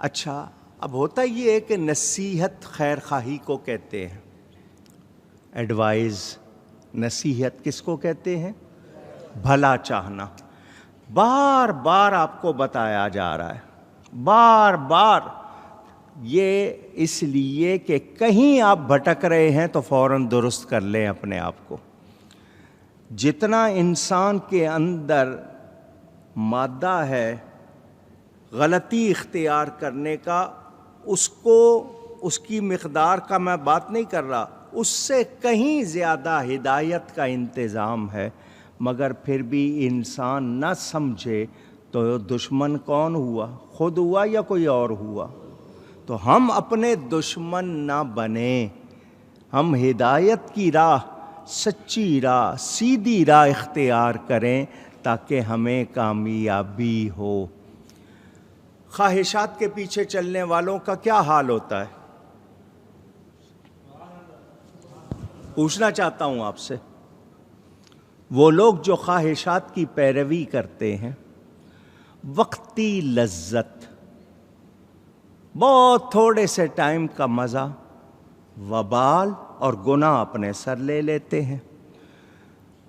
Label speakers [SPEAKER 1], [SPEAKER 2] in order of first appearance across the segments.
[SPEAKER 1] اچھا، اب ہوتا یہ ہے کہ نصیحت خیر خواہی کو کہتے ہیں، ایڈوائز، نصیحت کس کو کہتے ہیں؟ بھلا چاہنا۔ بار بار آپ کو بتایا جا رہا ہے، بار بار، یہ اس لیے کہ کہیں آپ بھٹک رہے ہیں تو فوراً درست کر لیں اپنے آپ کو۔ جتنا انسان کے اندر مادہ ہے غلطی اختیار کرنے کا، اس کو، اس کی مقدار کا میں بات نہیں کر رہا، اس سے کہیں زیادہ ہدایت کا انتظام ہے، مگر پھر بھی انسان نہ سمجھے تو دشمن کون ہوا؟ خود ہوا یا کوئی اور ہوا؟ تو ہم اپنے دشمن نہ بنیں، ہم ہدایت کی راہ، سچی راہ، سیدھی راہ اختیار کریں تاکہ ہمیں کامیابی ہو۔ خواہشات کے پیچھے چلنے والوں کا کیا حال ہوتا ہے؟ پوچھنا چاہتا ہوں آپ سے، وہ لوگ جو خواہشات کی پیروی کرتے ہیں، وقتی لذت، بہت تھوڑے سے ٹائم کا مزہ، وبال اور گناہ اپنے سر لے لیتے ہیں۔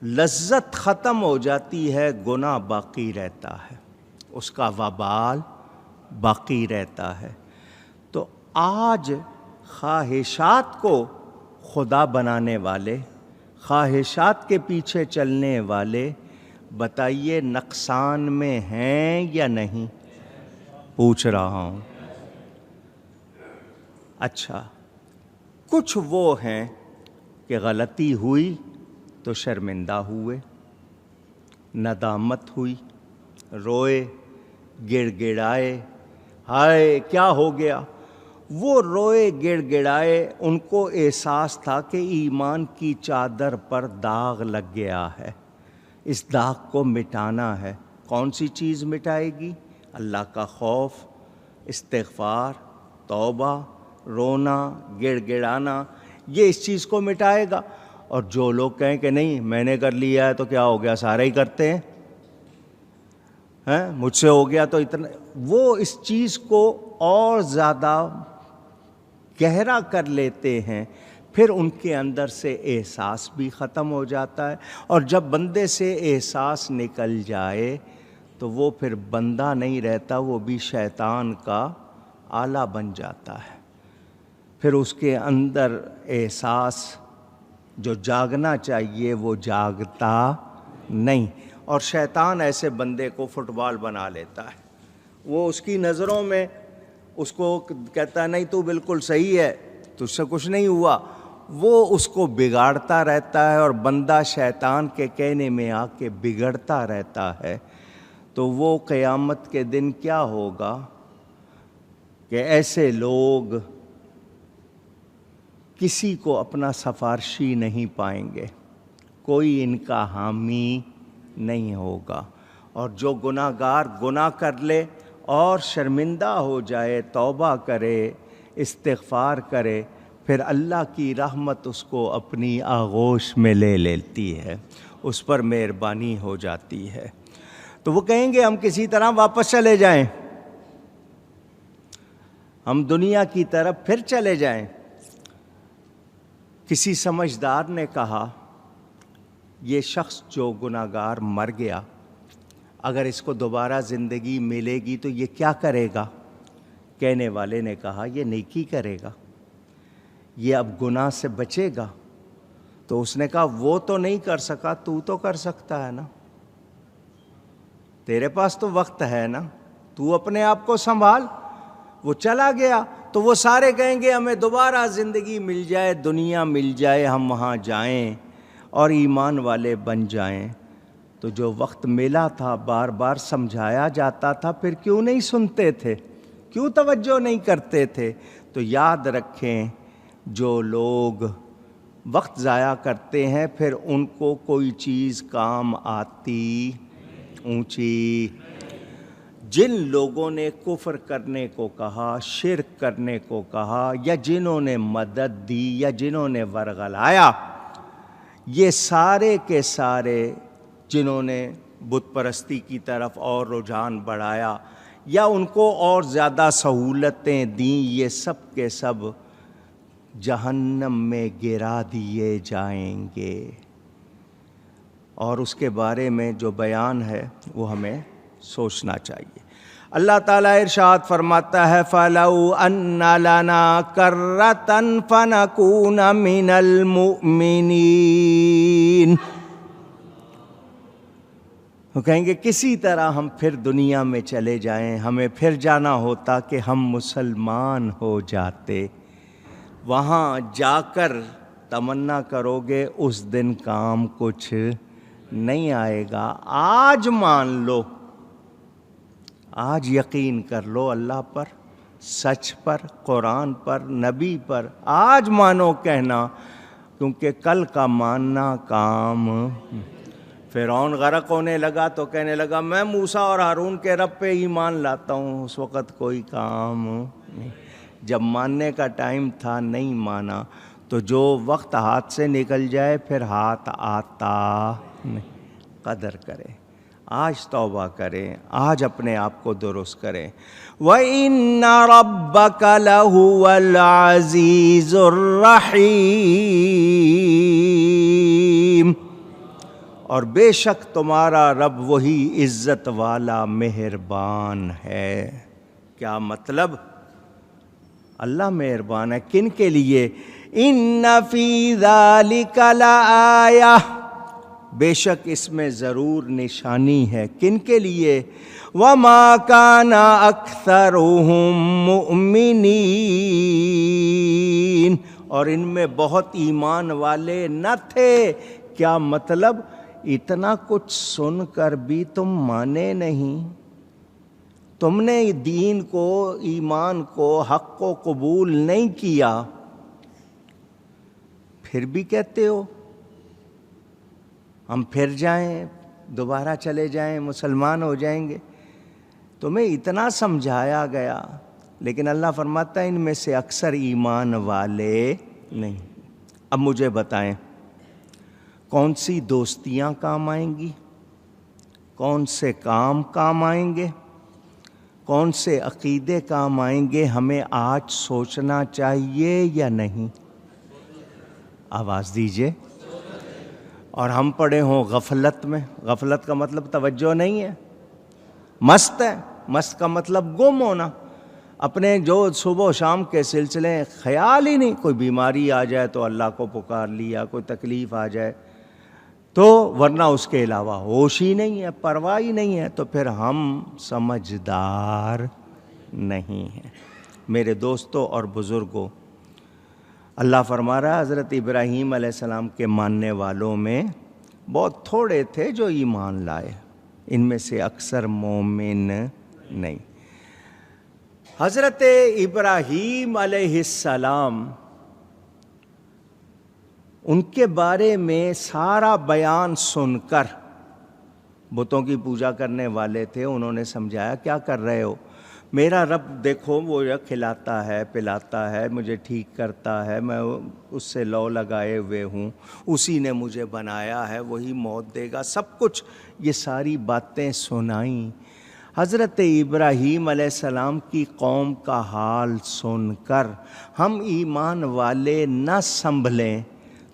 [SPEAKER 1] لذت ختم ہو جاتی ہے، گناہ باقی رہتا ہے، اس کا وبال باقی رہتا ہے۔ تو آج خواہشات کو خدا بنانے والے، خواہشات کے پیچھے چلنے والے، بتائیے نقصان میں ہیں یا نہیں؟ پوچھ رہا ہوں۔ اچھا، کچھ وہ ہیں کہ غلطی ہوئی تو شرمندہ ہوئے، ندامت ہوئی، روئے، گڑ گڑائے، ہائے کیا ہو گیا؟ وہ روئے، گڑ گڑائے، ان کو احساس تھا کہ ایمان کی چادر پر داغ لگ گیا ہے، اس داغ کو مٹانا ہے۔ کون سی چیز مٹائے گی؟ اللہ کا خوف، استغفار، توبہ، رونا، گڑ گڑانا، یہ اس چیز کو مٹائے گا۔ اور جو لوگ کہیں کہ نہیں میں نے کر لیا ہے تو کیا ہو گیا، سارے ہی کرتے ہیں، مجھ سے ہو گیا تو اتنا، وہ اس چیز کو اور زیادہ گہرا کر لیتے ہیں، پھر ان کے اندر سے احساس بھی ختم ہو جاتا ہے۔ اور جب بندے سے احساس نکل جائے تو وہ پھر بندہ نہیں رہتا، وہ بھی شیطان کا آلہ بن جاتا ہے۔ پھر اس کے اندر احساس جو جاگنا چاہیے وہ جاگتا نہیں، اور شیطان ایسے بندے کو فٹ بال بنا لیتا ہے۔ وہ اس کی نظروں میں اس کو کہتا ہے نہیں تو بالکل صحیح ہے، تجھ سے کچھ نہیں ہوا، وہ اس کو بگاڑتا رہتا ہے، اور بندہ شیطان کے کہنے میں آ کے بگڑتا رہتا ہے۔ تو وہ قیامت کے دن کیا ہوگا کہ ایسے لوگ کسی کو اپنا سفارشی نہیں پائیں گے، کوئی ان کا حامی نہیں ہوگا۔ اور جو گناہ گار گناہ کر لے اور شرمندہ ہو جائے، توبہ کرے، استغفار کرے، پھر اللہ کی رحمت اس کو اپنی آغوش میں لے لیتی ہے، اس پر مہربانی ہو جاتی ہے۔ تو وہ کہیں گے ہم کسی طرح واپس چلے جائیں، ہم دنیا کی طرف پھر چلے جائیں۔ کسی سمجھدار نے کہا یہ شخص جو گناہ گار مر گیا، اگر اس کو دوبارہ زندگی ملے گی تو یہ کیا کرے گا؟ کہنے والے نے کہا یہ نیکی کرے گا، یہ اب گناہ سے بچے گا۔ تو اس نے کہا وہ تو نہیں کر سکا، تو کر سکتا ہے نا، تیرے پاس تو وقت ہے نا، تو اپنے آپ کو سنبھال۔ وہ چلا گیا تو وہ سارے کہیں گے ہمیں دوبارہ زندگی مل جائے، دنیا مل جائے، ہم وہاں جائیں اور ایمان والے بن جائیں۔ تو جو وقت ملا تھا، بار بار سمجھایا جاتا تھا، پھر کیوں نہیں سنتے تھے؟ کیوں توجہ نہیں کرتے تھے؟ تو یاد رکھیں، جو لوگ وقت ضائع کرتے ہیں پھر ان کو کوئی چیز کام آتی اونچی۔ جن لوگوں نے کفر کرنے کو کہا، شرک کرنے کو کہا، یا جنہوں نے مدد دی یا جنہوں نے ورغلایا، یہ سارے کے سارے جنہوں نے بت پرستی کی طرف اور رجحان بڑھایا، یا ان کو اور زیادہ سہولتیں دیں، یہ سب کے سب جہنم میں گرا دیے جائیں گے۔ اور اس کے بارے میں جو بیان ہے وہ ہمیں سوچنا چاہیے۔ اللہ تعالیٰ ارشاد فرماتا ہے فَلَوْ أَنَّ لَنَا كَرَّةً فَنَكُونَ مِنَ الْمُؤْمِنِينَ، وہ کہیں گے کسی طرح ہم پھر دنیا میں چلے جائیں، ہمیں پھر جانا ہوتا کہ ہم مسلمان ہو جاتے۔ وہاں جا کر تمنا کرو گے اس دن کام کچھ نہیں آئے گا۔ آج مان لو، آج یقین کر لو اللہ پر، سچ پر، قرآن پر، نبی پر، آج مانو کہنا، کیونکہ کل کا ماننا کام۔ فرعون غرق ہونے لگا تو کہنے لگا میں موسیٰ اور ہارون کے رب پہ ایمان لاتا ہوں، اس وقت کوئی کام نہیں۔ جب ماننے کا ٹائم تھا نہیں مانا، تو جو وقت ہاتھ سے نکل جائے پھر ہاتھ آتا نہیں۔ قدر کریں، آج توبہ کریں، آج اپنے آپ کو درست کریں۔ وَإِنَّ رَبَّكَ لَهُوَ الْعَزِيزُ الرَّحِيمُ، اور بے شک تمہارا رب وہی عزت والا مہربان ہے۔ کیا مطلب؟ اللہ مہربان ہے کن کے لیے؟ ان فی ذالک لآیہ، بے شک اس میں ضرور نشانی ہے۔ کن کے لیے؟ وما کان اکثرهم مؤمنین، اور ان میں بہت ایمان والے نہ تھے۔ کیا مطلب؟ اتنا کچھ سن کر بھی تم مانے نہیں، تم نے دین کو، ایمان کو، حق کو قبول نہیں کیا، پھر بھی کہتے ہو ہم پھر جائیں، دوبارہ چلے جائیں، مسلمان ہو جائیں گے۔ تمہیں اتنا سمجھایا گیا، لیکن اللہ فرماتا ہے ان میں سے اکثر ایمان والے نہیں۔ اب مجھے بتائیں کون سی دوستیاں کام آئیں گی، کون سے کام آئیں گے، کون سے عقیدے کام آئیں گے، ہمیں آج سوچنا چاہیے یا نہیں؟ آواز دیجئے۔ اور ہم پڑے ہوں غفلت میں، غفلت کا مطلب توجہ نہیں ہے، مست ہے، مست کا مطلب گم ہونا، اپنے جو صبح و شام کے سلسلے خیال ہی نہیں، کوئی بیماری آ جائے تو اللہ کو پکار لیا، کوئی تکلیف آ جائے تو، ورنہ اس کے علاوہ ہوش ہی نہیں ہے، پرواہ ہی نہیں ہے، تو پھر ہم سمجھدار نہیں ہیں۔ میرے دوستوں اور بزرگوں، اللہ فرما رہا ہے حضرت ابراہیم علیہ السلام کے ماننے والوں میں بہت تھوڑے تھے جو ایمان لائے، ان میں سے اکثر مومن نہیں۔ حضرت ابراہیم علیہ السلام، ان کے بارے میں سارا بیان سن کر، بتوں کی پوجا کرنے والے تھے، انہوں نے سمجھایا کیا کر رہے ہو؟ میرا رب دیکھو وہ کھلاتا ہے، پلاتا ہے، مجھے ٹھیک کرتا ہے، میں اس سے لو لگائے ہوئے ہوں، اسی نے مجھے بنایا ہے، وہی موت دے گا، سب کچھ یہ ساری باتیں سنائیں۔ حضرت ابراہیم علیہ السلام کی قوم کا حال سن کر ہم ایمان والے نہ سنبھلیں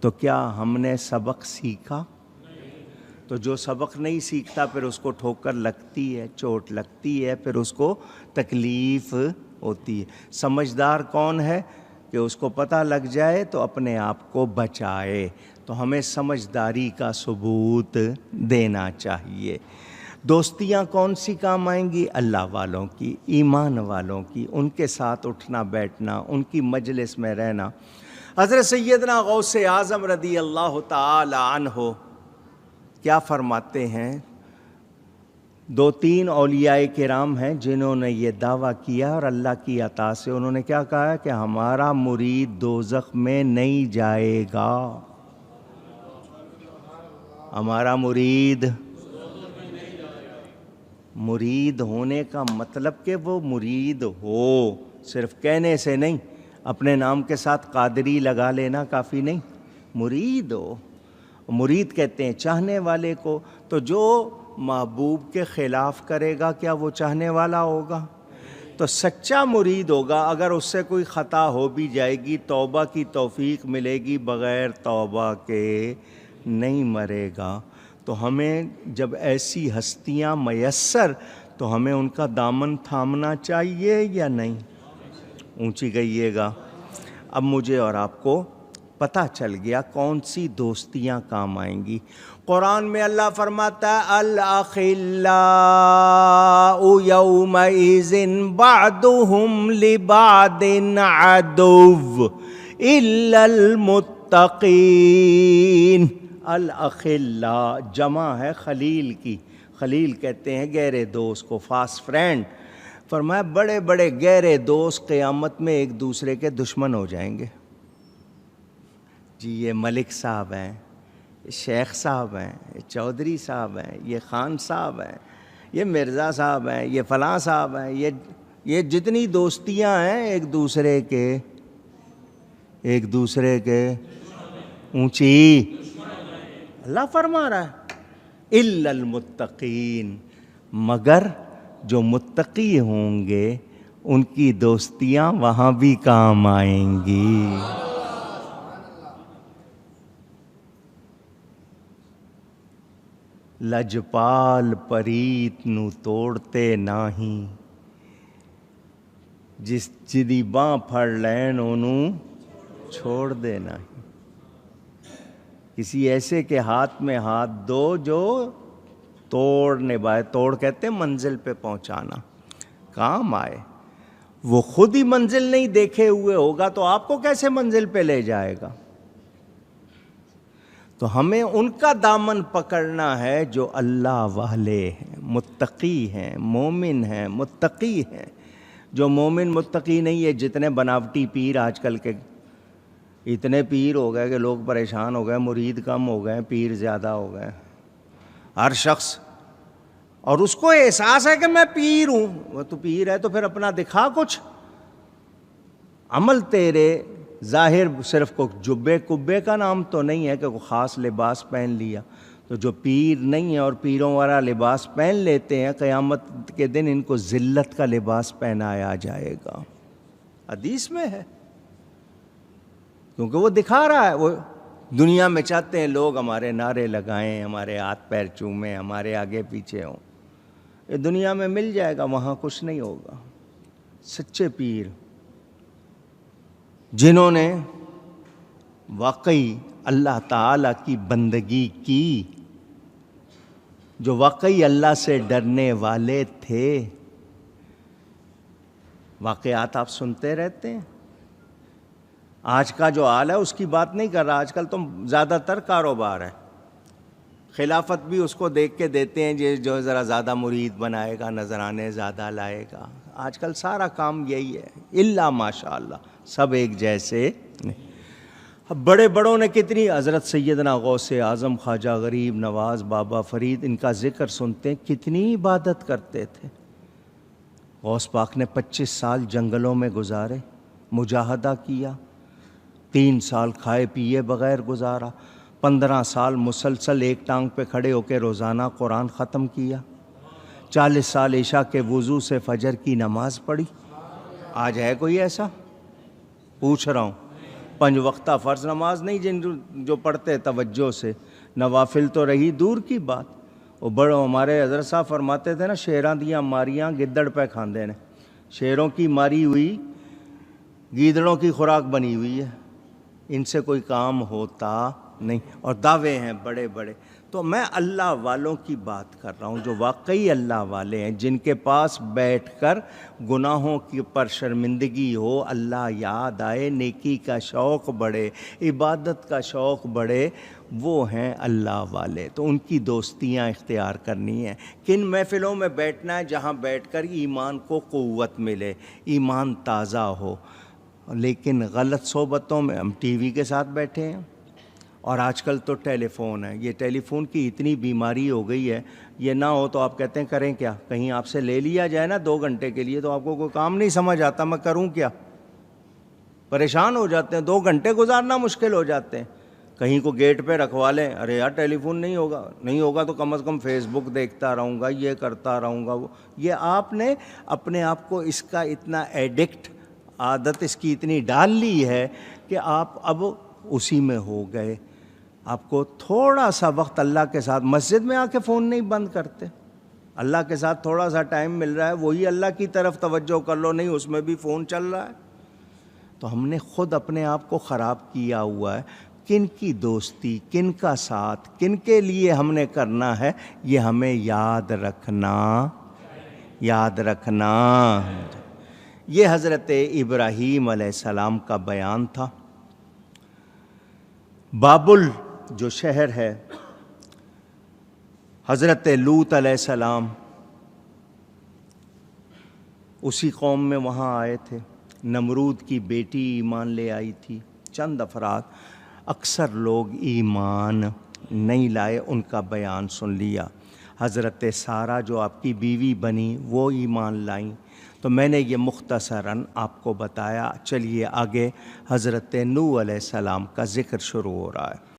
[SPEAKER 1] تو کیا ہم نے سبق سیکھا؟ تو جو سبق نہیں سیکھتا پھر اس کو ٹھوکر لگتی ہے، چوٹ لگتی ہے، پھر اس کو تکلیف ہوتی ہے۔ سمجھدار کون ہے کہ اس کو پتہ لگ جائے تو اپنے آپ کو بچائے۔ تو ہمیں سمجھداری کا ثبوت دینا چاہیے۔ دوستیاں کون سی کام آئیں گی؟ اللہ والوں کی، ایمان والوں کی، ان کے ساتھ اٹھنا بیٹھنا، ان کی مجلس میں رہنا۔ حضرت سیدنا غوث اعظم رضی اللہ تعالی عنہ کیا فرماتے ہیں؟ 2-3 اولیاء کرام ہیں جنہوں نے یہ دعویٰ کیا، اور اللہ کی عطا سے انہوں نے کیا کہا کہ ہمارا مرید دوزخ میں نہیں جائے گا، ہمارا مرید ہونے کا مطلب کہ وہ مرید ہو، صرف کہنے سے نہیں، اپنے نام کے ساتھ قادری لگا لینا کافی نہیں، مرید ہو۔ مرید کہتے ہیں چاہنے والے کو۔ تو جو محبوب کے خلاف کرے گا کیا وہ چاہنے والا ہوگا؟ تو سچا مرید ہوگا، اگر اس سے کوئی خطا ہو بھی جائے گی توبہ کی توفیق ملے گی، بغیر توبہ کے نہیں مرے گا۔ تو ہمیں جب ایسی ہستیاں میسر تو ہمیں ان کا دامن تھامنا چاہیے یا نہیں؟ اونچی گئیے گا۔ اب مجھے اور آپ کو پتہ چل گیا کون سی دوستیاں کام آئیں گی۔ قرآن میں اللہ فرماتا ہے الاخلاء یومئذ بعضهم لبعض عدو الا المتقین۔ الاخلاء جمع ہے خلیل کی، خلیل کہتے ہیں گہرے دوست کو، فاسٹ فرینڈ۔ فرمایا بڑے بڑے گہرے دوست قیامت میں ایک دوسرے کے دشمن ہو جائیں گے۔ جی یہ ملک صاحب ہیں، شیخ صاحب ہیں، چودھری صاحب ہیں، یہ خان صاحب ہیں، یہ مرزا صاحب ہیں، یہ فلاں صاحب ہیں، یہ جتنی دوستیاں ہیں ایک دوسرے کے اونچی، اللہ فرما رہا ہے الا المتقین، مگر جو متقی ہوں گے ان کی دوستیاں وہاں بھی کام آئیں گی۔ لجپال پریت نو توڑتے نہیں، جس جدی باں پھڑ لین انہوں چھوڑ دے نہیں۔ کسی ایسے کے ہاتھ میں ہاتھ دو جو توڑ نبھائے، توڑ کہتے ہیں منزل پہ پہنچانا، کام آئے۔ وہ خود ہی منزل نہیں دیکھے ہوئے ہوگا تو آپ کو کیسے منزل پہ لے جائے گا؟ تو ہمیں ان کا دامن پکڑنا ہے جو اللہ والے ہیں، متقی ہیں، مومن ہیں، متقی ہیں۔ جو مومن متقی نہیں ہے، جتنے بناوٹی پیر آج کل کے، اتنے پیر ہو گئے کہ لوگ پریشان ہو گئے، مرید کم ہو گئے، پیر زیادہ ہو گئے ہر شخص، اور اس کو احساس ہے کہ میں پیر ہوں۔ وہ تو پیر ہے تو پھر اپنا دکھا کچھ، عمل تیرے ظاہر صرف کو جبے کبے کا نام تو نہیں ہے کہ کوئی خاص لباس پہن لیا۔ تو جو پیر نہیں ہے اور پیروں والا لباس پہن لیتے ہیں، قیامت کے دن ان کو ذلت کا لباس پہنایا جائے گا، حدیث میں ہے، کیونکہ وہ دکھا رہا ہے۔ وہ دنیا میں چاہتے ہیں لوگ ہمارے نعرے لگائیں، ہمارے ہاتھ پیر چومیں، ہمارے آگے پیچھے ہوں۔ یہ دنیا میں مل جائے گا، وہاں کچھ نہیں ہوگا۔ سچے پیر جنہوں نے واقعی اللہ تعالیٰ کی بندگی کی، جو واقعی اللہ سے ڈرنے والے تھے، واقعات آپ سنتے رہتے ہیں۔ آج کا جو حال ہے اس کی بات نہیں کر رہا، آج کل تو زیادہ تر کاروبار ہے، خلافت بھی اس کو دیکھ کے دیتے ہیں جو ذرا زیادہ مرید بنائے گا، نذرانے زیادہ لائے گا۔ آج کل سارا کام یہی ہے، الا ماشاء اللہ سب ایک جیسے نہیں۔ اب بڑے بڑوں نے کتنی، حضرت سیدنا غوث اعظم، خواجہ غریب نواز، بابا فرید، ان کا ذکر سنتے ہیں، کتنی عبادت کرتے تھے۔ غوث پاک نے 25 سال جنگلوں میں گزارے، مجاہدہ کیا، 3 سال کھائے پیے بغیر گزارا، 15 سال مسلسل ایک ٹانگ پہ کھڑے ہو کے روزانہ قرآن ختم کیا، 40 سال عشاء کے وضو سے فجر کی نماز پڑھی۔ آج ہے کوئی ایسا؟ پوچھ رہا ہوں۔ 5 وقتہ فرض نماز نہیں جو پڑھتے توجہ سے، نوافل تو رہی دور کی بات۔ وہ بڑوں ہمارے حضرت صاحب فرماتے تھے نا، شیراں دیاں ماریاں گدڑ پہ کھاندے نے، شیروں کی ماری ہوئی گیدڑوں کی خوراک بنی ہوئی ہے، ان سے کوئی کام ہوتا نہیں، اور دعوے ہیں بڑے بڑے۔ تو میں اللہ والوں کی بات کر رہا ہوں جو واقعی اللہ والے ہیں، جن کے پاس بیٹھ کر گناہوں کی پر شرمندگی ہو، اللہ یاد آئے، نیکی کا شوق بڑھے، عبادت کا شوق بڑھے، وہ ہیں اللہ والے۔ تو ان کی دوستیاں اختیار کرنی ہیں۔ کن محفلوں میں بیٹھنا ہے جہاں بیٹھ کر ایمان کو قوت ملے، ایمان تازہ ہو۔ لیکن غلط صحبتوں میں ہم ٹی وی کے ساتھ بیٹھے ہیں، اور آج کل تو ٹیلی فون ہے۔ یہ ٹیلی فون کی اتنی بیماری ہو گئی ہے، یہ نہ ہو تو آپ کہتے ہیں کریں کیا؟ کہیں آپ سے لے لیا جائے نا 2 گھنٹے کے لیے تو آپ کو کوئی کام نہیں سمجھ آتا، میں کروں کیا؟ پریشان ہو جاتے ہیں، 2 گھنٹے گزارنا مشکل ہو جاتے ہیں۔ کہیں کو گیٹ پہ رکھوا لیں، ارے یار ٹیلی فون نہیں ہوگا تو کم از کم فیس بک دیکھتا رہوں گا، یہ کرتا رہوں گا وہ. یہ آپ نے اپنے آپ کو اس کا اتنا ایڈکٹ، عادت اس کی اتنی ڈال لی ہے کہ آپ اب اسی میں ہو گئے. آپ کو تھوڑا سا وقت اللہ کے ساتھ، مسجد میں آ کے فون نہیں بند کرتے، اللہ کے ساتھ تھوڑا سا ٹائم مل رہا ہے، وہی اللہ کی طرف توجہ کر لو، نہیں اس میں بھی فون چل رہا ہے. تو ہم نے خود اپنے آپ کو خراب کیا ہوا ہے. کن کی دوستی، کن کا ساتھ، کن کے لیے ہم نے کرنا ہے، یہ ہمیں یاد رکھنا. یہ حضرت ابراہیم علیہ السلام کا بیان تھا. بابل جو شہر ہے، حضرت لوط علیہ السلام اسی قوم میں وہاں آئے تھے. نمرود کی بیٹی ایمان لے آئی تھی، چند افراد، اکثر لوگ ایمان نہیں لائے. ان کا بیان سن لیا. حضرت سارہ جو آپ کی بیوی بنی وہ ایمان لائیں. تو میں نے یہ مختصراً آپ کو بتایا. چلیے آگے حضرت نوح علیہ السلام کا ذکر شروع ہو رہا ہے.